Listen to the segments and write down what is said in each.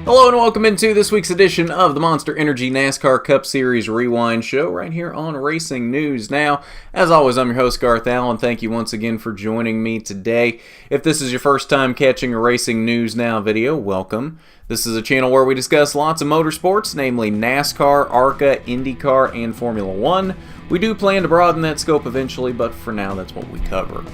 Hello and welcome into this week's edition of the Monster Energy NASCAR Cup Series Rewind Show right here on Racing News Now. As always, I'm your host Garth Allen. Thank you once again for joining me today. If this is your first time catching a Racing News Now video, welcome. This is a channel where we discuss lots of motorsports, namely NASCAR, ARCA, IndyCar, and Formula One. We do plan to broaden that scope eventually, but for now that's what we cover.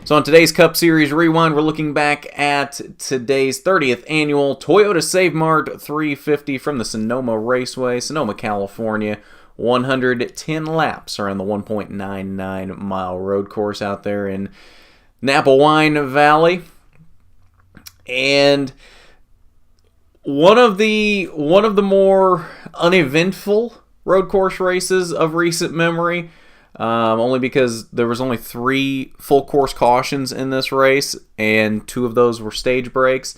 So on today's Cup Series Rewind, we're looking back at today's 30th annual Toyota Save Mart 350 from the Sonoma Raceway, Sonoma, California. 110 laps around the 1.99 mile road course out there in Napa Wine Valley. And one of the more uneventful road course races of recent memory. Only because there was only 3 full course cautions in this race, and 2 of those were stage breaks.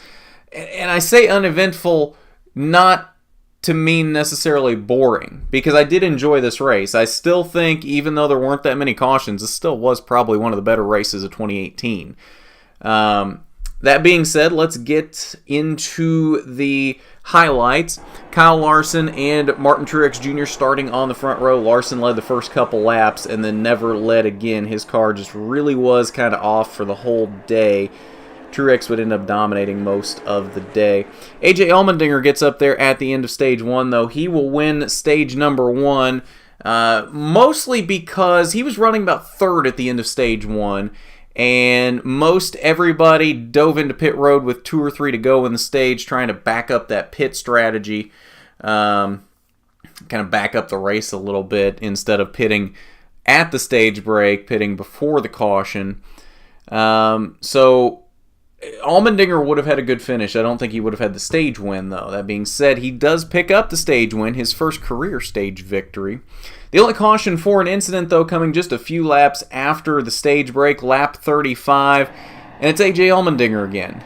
And I say uneventful not to mean necessarily boring, because I did enjoy this race. I still think, even though there weren't that many cautions, this still was probably one of the better races of 2018. That being said, let's get into the highlights. Kyle Larson and Martin Truex Jr. starting on the front row. Larson led the first couple laps and then never led again. His car just really was kind of off for the whole day. Truex would end up dominating most of the day. AJ Allmendinger gets up there at the end of stage 1, though. He will win stage number 1, mostly because he was running about 3rd at the end of stage 1. And most everybody dove into pit road with 2 or 3 to go in the stage, trying to back up that pit strategy, kind of back up the race a little bit instead of pitting at the stage break, pitting before the caution. So Allmendinger would have had a good finish. I don't think he would have had the stage win, though. That being said, he does pick up the stage win, his first career stage victory. The only caution for an incident, though, coming just a few laps after the stage break, lap 35, and it's AJ Allmendinger again.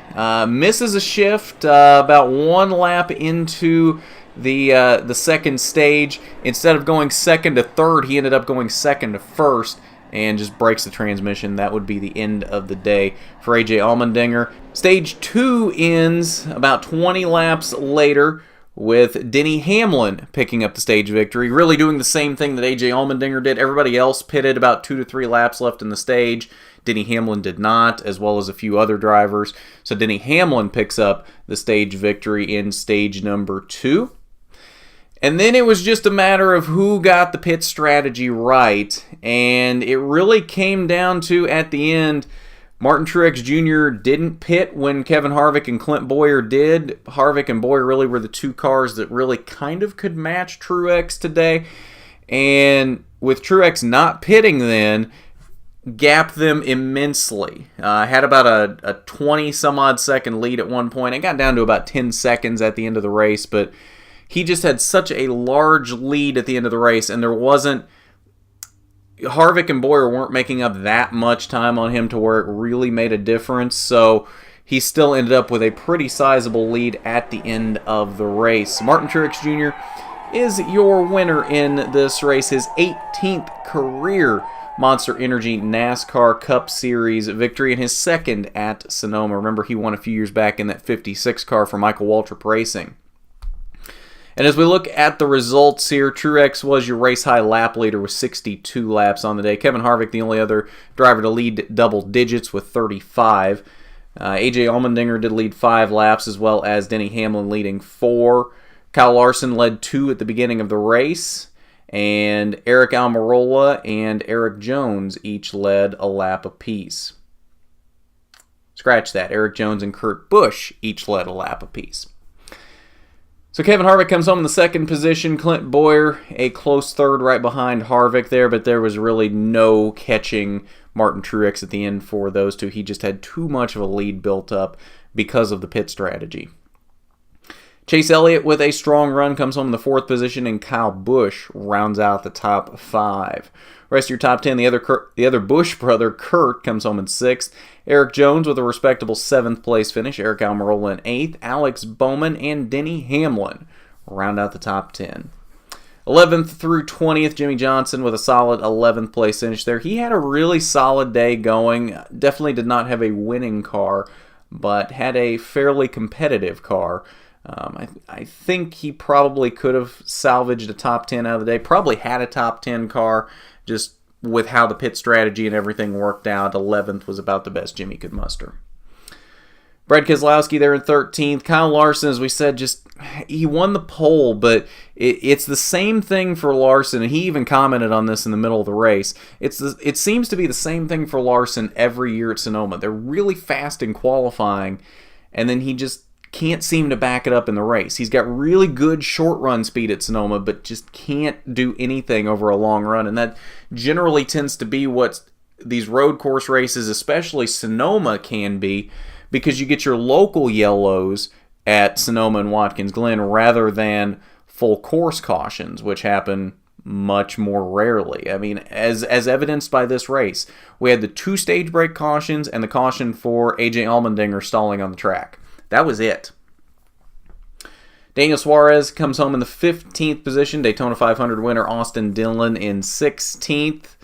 Misses a shift about 1 lap into the second stage. Instead of going 2nd to 3rd, he ended up going 2nd to 1st and just breaks the transmission. That would be the end of the day for AJ Allmendinger. Stage 2 ends about 20 laps later, with Denny Hamlin picking up the stage victory, really doing the same thing that AJ Allmendinger did. Everybody else pitted about 2 to 3 laps left in the stage. Denny Hamlin did not, as well as a few other drivers. So Denny Hamlin picks up the stage victory in stage number 2. And then it was just a matter of who got the pit strategy right. And it really came down to, at the end, Martin Truex Jr. didn't pit when Kevin Harvick and Clint Bowyer did. Harvick and Bowyer really were the 2 cars that really kind of could match Truex today. And with Truex not pitting then, gapped them immensely. Had about a 20-some-odd second lead at one point. It got down to about 10 seconds at the end of the race, but he just had such a large lead at the end of the race, and there wasn't... Harvick and Bowyer weren't making up that much time on him to where it really made a difference, so he still ended up with a pretty sizable lead at the end of the race. Martin Truex Jr. is your winner in this race, his 18th career Monster Energy NASCAR Cup Series victory, and his 2nd at Sonoma. Remember, he won a few years back in that 56 car for Michael Waltrip Racing. And as we look at the results here, Truex was your race-high lap leader with 62 laps on the day. Kevin Harvick, the only other driver to lead double digits with 35. AJ Allmendinger did lead 5 laps, as well as Denny Hamlin leading 4. Kyle Larson led 2 at the beginning of the race. And Eric Almirola and Eric Jones each led a lap apiece. Scratch that. Eric Jones and Kurt Busch each led a lap apiece. So Kevin Harvick comes home in the 2nd position. Clint Bowyer a close 3rd right behind Harvick there, but there was really no catching Martin Truex at the end for those 2. He just had too much of a lead built up because of the pit strategy. Chase Elliott with a strong run comes home in the 4th position, and Kyle Busch rounds out the top 5. Rest of your top 10, the other Busch brother, Kurt, comes home in 6th. Eric Jones with a respectable 7th place finish. Eric Almirola in 8th. Alex Bowman and Denny Hamlin round out the top 10. 11th through 20th, Jimmy Johnson with a solid 11th place finish there. He had a really solid day going. Definitely did not have a winning car, but had a fairly competitive car. I think he probably could have salvaged a top 10 out of the day. Probably had a top 10 car, just with how the pit strategy and everything worked out. 11th was about the best Jimmy could muster. Brad Keselowski there in 13th. Kyle Larson, as we said, he won the pole, but it's the same thing for Larson, and he even commented on this in the middle of the race. It seems to be the same thing for Larson every year at Sonoma. They're really fast in qualifying, and then he just can't seem to back it up in the race. He's got really good short run speed at Sonoma, but just can't do anything over a long run, and that generally tends to be what these road course races, especially Sonoma, can be, because you get your local yellows at Sonoma and Watkins Glen rather than full course cautions, which happen much more rarely. I mean, as evidenced by this race, we had the 2 stage break cautions and the caution for AJ Allmendinger stalling on the track. That was it. Daniel Suarez comes home in the 15th position. Daytona 500 winner Austin Dillon in 16th.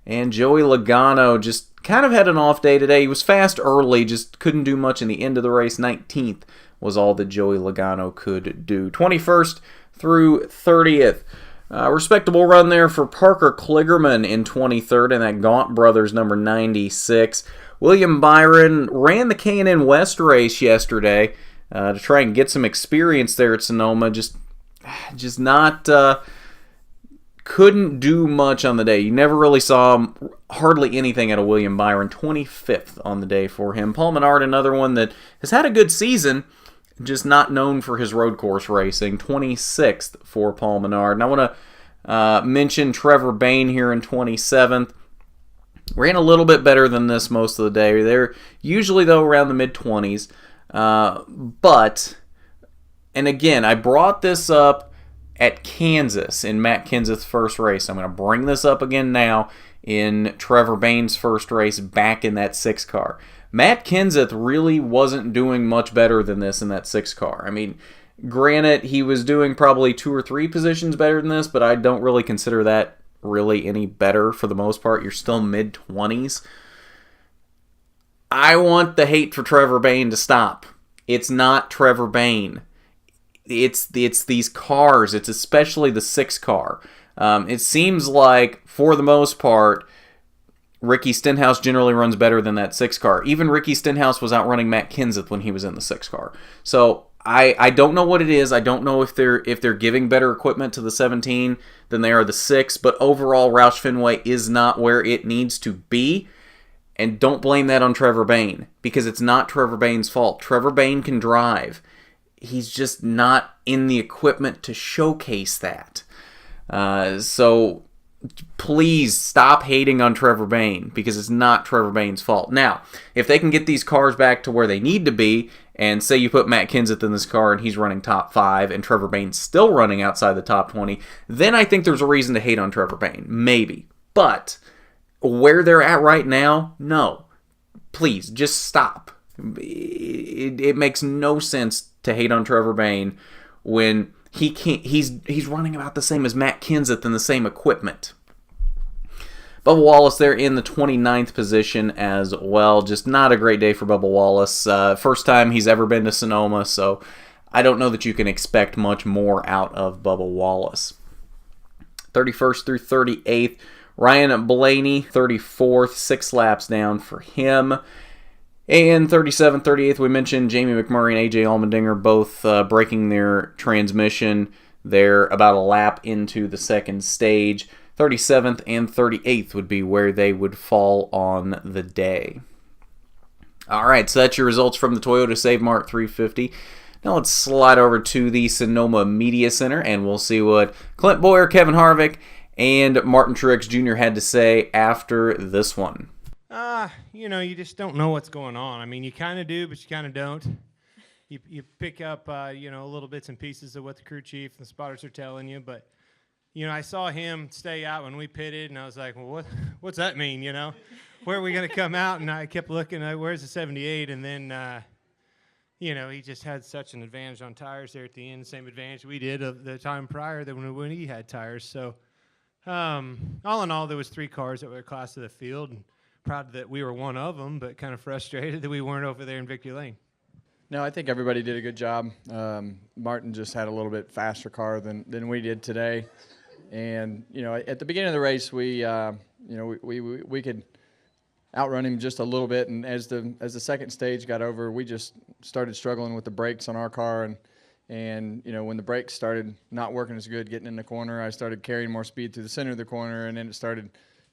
And Joey Logano just kind of had an off day today. He was fast early, just couldn't do much in the end of the race. 19th was all that Joey Logano could do. 21st through 30th. Respectable run there for Parker Kligerman in 23rd and that Gaunt Brothers number 96. William Byron ran the K&N West race yesterday to try and get some experience there at Sonoma. Just not... couldn't do much on the day. You never really saw hardly anything out of William Byron. 25th on the day for him. Paul Menard, another one that has had a good season, just not known for his road course racing. 26th for Paul Menard. And I want to mention Trevor Bayne here in 27th. Ran a little bit better than this most of the day. They're usually, though, around the mid-20s. But, and again, I brought this up at Kansas in Matt Kenseth's first race. I'm going to bring this up again now in Trevor Bayne's first race back in that 6 car. Matt Kenseth really wasn't doing much better than this in that 6 car. I mean, granted, he was doing probably 2 or 3 positions better than this, but I don't really consider that really any better for the most part. You're still mid-20s. I want the hate for Trevor Bayne to stop. It's not Trevor Bayne. It's these cars. It's especially the 6 car. It seems like, for the most part, Ricky Stenhouse generally runs better than that 6 car. Even Ricky Stenhouse was outrunning Matt Kenseth when he was in the 6 car. So I don't know what it is. I don't know if they're giving better equipment to the 17 than they are the 6. But overall, Roush Fenway is not where it needs to be. And don't blame that on Trevor Bayne, because it's not Trevor Bayne's fault. Trevor Bayne can drive. He's just not in the equipment to showcase that. So please stop hating on Trevor Bayne, because it's not Trevor Bayne's fault. Now, if they can get these cars back to where they need to be, and say you put Matt Kenseth in this car and he's running top 5 and Trevor Bayne's still running outside the top 20, then I think there's a reason to hate on Trevor Bayne. Maybe. But where they're at right now, no. Please, just stop. It makes no sense to hate on Trevor Bayne when he can't. He's running about the same as Matt Kenseth in the same equipment. Bubba Wallace there in the 29th position as well. Just not a great day for Bubba Wallace. First time he's ever been to Sonoma, so I don't know that you can expect much more out of Bubba Wallace. 31st through 38th, Ryan Blaney, 34th, 6 laps down for him. And 37th, 38th, we mentioned Jamie McMurray and AJ Allmendinger both breaking their transmission. They're about a lap into the second stage. 37th and 38th would be where they would fall on the day. All right, so that's your results from the Toyota Save Mart 350. Now let's slide over to the Sonoma Media Center, and we'll see what Clint Boyer, Kevin Harvick, and Martin Truex Jr. had to say after this one. You just don't know what's going on. I mean, you kind of do, but you kind of don't. You pick up, little bits and pieces of what the crew chief and the spotters are telling you, but I saw him stay out when we pitted, and I was like, well, what's that mean, Where are we going to come out? And I kept looking, where's the 78? And then, he just had such an advantage on tires there at the end, same advantage we did of the time prior than when he had tires. So, all in all, there was 3 cars that were class of the field, and proud that we were one of them, but kind of frustrated that we weren't over there in victory lane. No, I think everybody did a good job. Martin just had a little bit faster car than we did today. And, at the beginning of the race, we could outrun him just a little bit. And as the second stage got over, we just started struggling with the brakes on our car. And when the brakes started not working as good getting in the corner, I started carrying more speed through the center of the corner, and then it started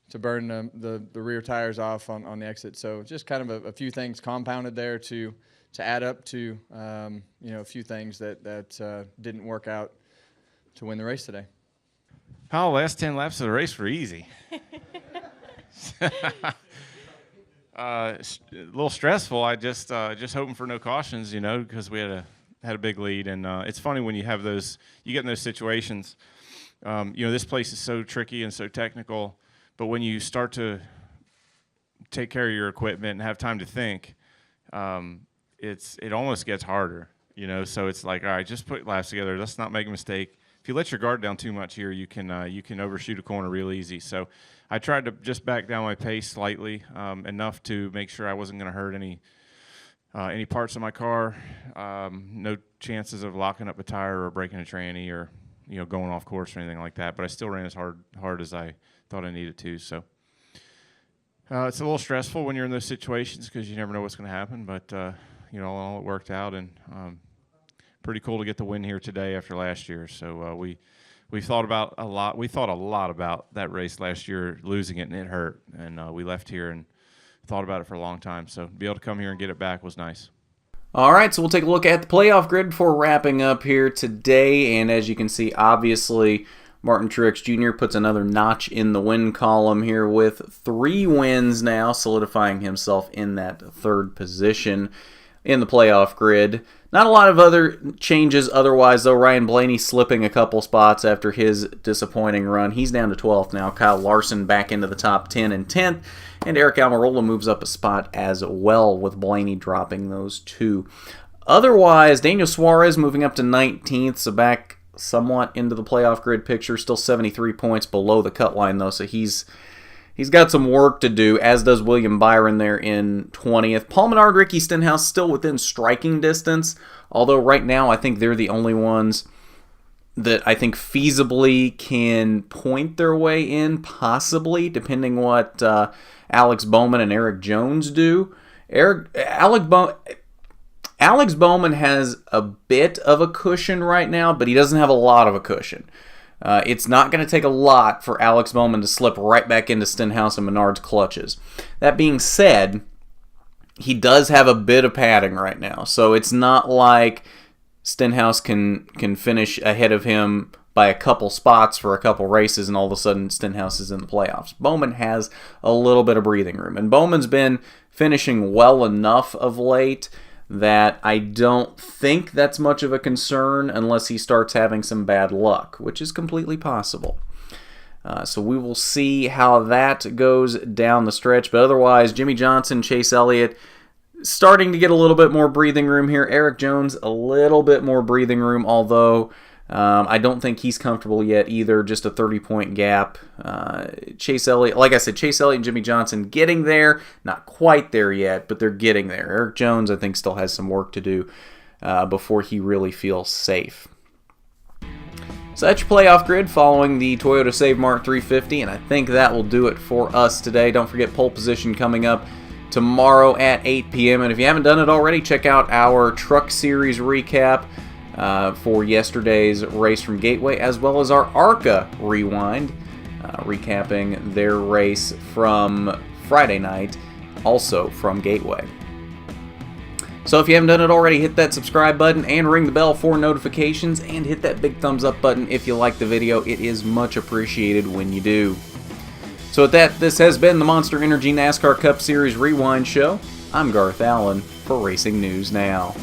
to burn the rear tires off on the exit. So just kind of a few things compounded there to add up to a few things that didn't work out to win the race today. Oh, last 10 laps of the race were easy. A little stressful. I just hoping for no cautions, because we had a big lead. And it's funny when you have you get in those situations. This place is so tricky and so technical, but when you start to take care of your equipment and have time to think, it almost gets harder, So it's like, all right, just put laps together. Let's not make a mistake. If you let your guard down too much here, you can overshoot a corner real easy. So I tried to just back down my pace slightly, enough to make sure I wasn't going to hurt any parts of my car. No chances of locking up a tire or breaking a tranny or going off course or anything like that. But I still ran as hard as I thought I needed to. So it's a little stressful when you're in those situations because you never know what's going to happen. But all it worked out, and pretty cool to get the win here today after last year. So we thought a lot about that race last year, losing it, and it hurt. And we left here and thought about it for a long time. So to be able to come here and get it back was nice. All right, so we'll take a look at the playoff grid before wrapping up here today. And as you can see, obviously, Martin Truex Jr. puts another notch in the win column here with 3 wins now, solidifying himself in that third position in the playoff grid. Not a lot of other changes otherwise, though. Ryan Blaney slipping a couple spots after his disappointing run. He's down to 12th now. Kyle Larson back into the top 10 and 10th. And Eric Almirola moves up a spot as well, with Blaney dropping those 2. Otherwise, Daniel Suarez moving up to 19th, so back somewhat into the playoff grid picture. Still 73 points below the cut line, though, so he's got some work to do, as does William Byron there in 20th. Paul Menard, Ricky Stenhouse still within striking distance, although right now I think they're the only ones that I think feasibly can point their way in, possibly, depending what Alex Bowman and Eric Jones do. Alex Bowman has a bit of a cushion right now, but he doesn't have a lot of a cushion. It's not going to take a lot for Alex Bowman to slip right back into Stenhouse and Menard's clutches. That being said, he does have a bit of padding right now, so it's not like Stenhouse can finish ahead of him by a couple spots for a couple races and all of a sudden Stenhouse is in the playoffs. Bowman has a little bit of breathing room, and Bowman's been finishing well enough of late that I don't think that's much of a concern unless he starts having some bad luck, which is completely possible. So we will see how that goes down the stretch. But otherwise, Jimmy Johnson, Chase Elliott, starting to get a little bit more breathing room here. Eric Jones, a little bit more breathing room, although I don't think he's comfortable yet either. Just a 30-point gap. Chase Elliott, like I said, Chase Elliott and Jimmy Johnson getting there. Not quite there yet, but they're getting there. Eric Jones, I think, still has some work to do before he really feels safe. So that's your playoff grid following the Toyota Save Mart 350, and I think that will do it for us today. Don't forget pole position coming up tomorrow at 8 p.m. And if you haven't done it already, check out our Truck Series recap for yesterday's race from Gateway, as well as our ARCA rewind, recapping their race from Friday night, also from Gateway. So if you haven't done it already, hit that subscribe button and ring the bell for notifications, and hit that big thumbs up button if you like the video. It is much appreciated when you do. So with that, this has been the Monster Energy NASCAR Cup Series Rewind Show. I'm Garth Allen for Racing News Now.